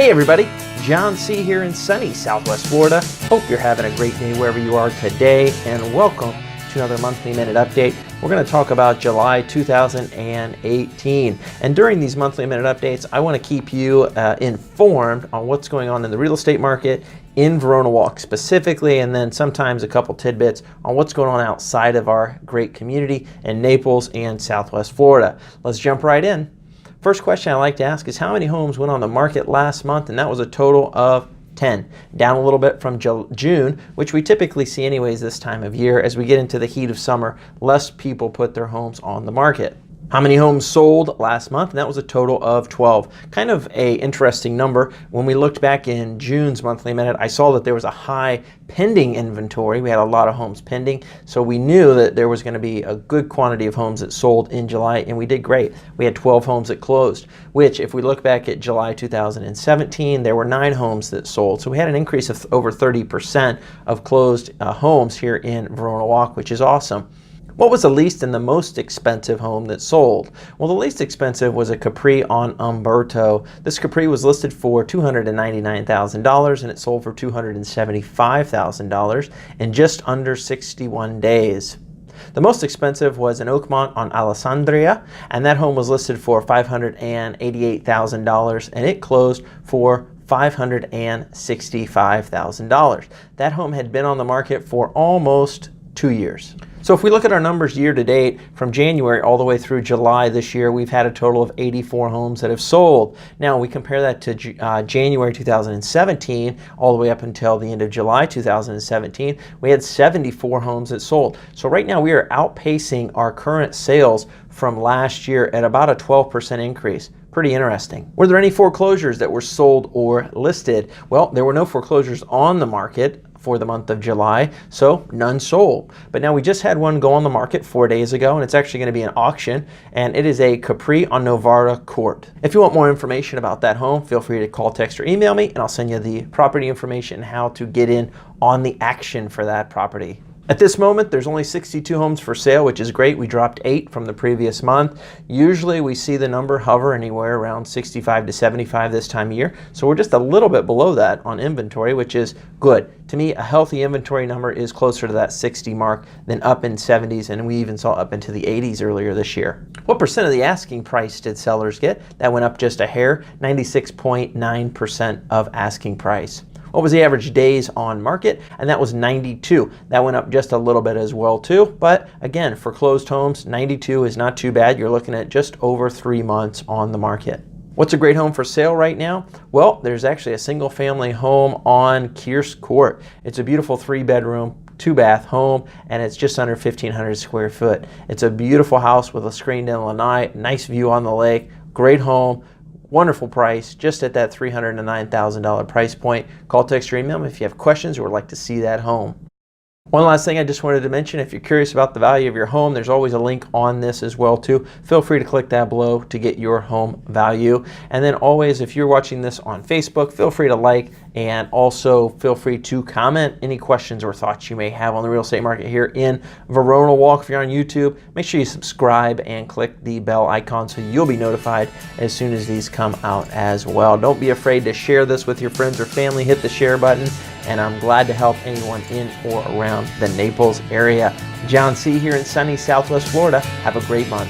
Hey everybody, John C. here in sunny Southwest Florida. Hope you're having a great day wherever you are today, and welcome to another monthly minute update. We're going to talk about July 2018, and during these monthly minute updates I want to keep you informed on what's going on in the real estate market in Verona Walk specifically, and then sometimes a couple tidbits on what's going on outside of our great community in Naples and Southwest Florida. Let's jump right in. First question I like to ask is how many homes went on the market last month, and that was a total of 10, down a little bit from June, which we typically see anyways this time of year. As we get into the heat of summer, less people put their homes on the market. How many homes sold last month? And that was a total of 12. Kind of a interesting number. When we looked back in June's monthly minute, I saw that there was a high pending inventory. We had a lot of homes pending, so we knew that there was going to be a good quantity of homes that sold in July, and we did great. We had 12 homes that closed, which if we look back at July 2017, there were 9 homes that sold. So we had an increase of over 30% of closed homes here in Verona Walk, which is awesome. What was the least and the most expensive home that sold? Well, the least expensive was a Capri on Umberto. This Capri was listed for $299,000 and it sold for $275,000 in just under 61 days. The most expensive was an Oakmont on Alessandria, and that home was listed for $588,000 and it closed for $565,000. That home had been on the market for almost 2 years. So if we look at our numbers year to date, from January all the way through July this year, we've had a total of 84 homes that have sold. Now we compare that to January 2017 all the way up until the end of July 2017, we had 74 homes that sold. So right now we are outpacing our current sales from last year at about a 12% increase. Pretty interesting. Were there any foreclosures that were sold or listed? Well, there were no foreclosures on the market for the month of July, so none sold. But now we just had one go on the market 4 days ago, and it's actually going to be an auction, and it is a Capri on Novara Ct. If you want more information about that home, feel free to call, text, or email me, and I'll send you the property information and how to get in on the action for that property. At this moment, there's only 62 homes for sale, which is great. We dropped 8 from the previous month. Usually we see the number hover anywhere around 65 to 75 this time of year. So we're just a little bit below that on inventory, which is good. To me, a healthy inventory number is closer to that 60 mark than up in 70s, and we even saw up into the 80s earlier this year. What percent of the asking price did sellers get? That went up just a hair, 96.9% of asking price. What was the average days on market? And that was 92. That went up just a little bit as well too. But again, for closed homes, 92 is not too bad. You're looking at just over 3 months on the market. What's a great home for sale right now? Well, there's actually a single family home on Kearse Court. It's a beautiful 3-bedroom, 2-bath home, and it's just under 1,500 square foot. It's a beautiful house with a screened-in lanai, nice view on the lake, great home. Wonderful price, just at that $309,000 price point. Call, text, or email me if you have questions or would like to see that home. One last thing I just wanted to mention, if you're curious about the value of your home, there's always a link on this as well too. Feel free to click that below to get your home value. And then always, if you're watching this on Facebook, feel free to like, and also feel free to comment any questions or thoughts you may have on the real estate market here in Verona Walk. If you're on YouTube, make sure you subscribe and click the bell icon so you'll be notified as soon as these come out as well. Don't be afraid to share this with your friends or family. Hit the share button, and I'm glad to help anyone in or around the Naples area. John C. here in sunny Southwest Florida. Have a great month.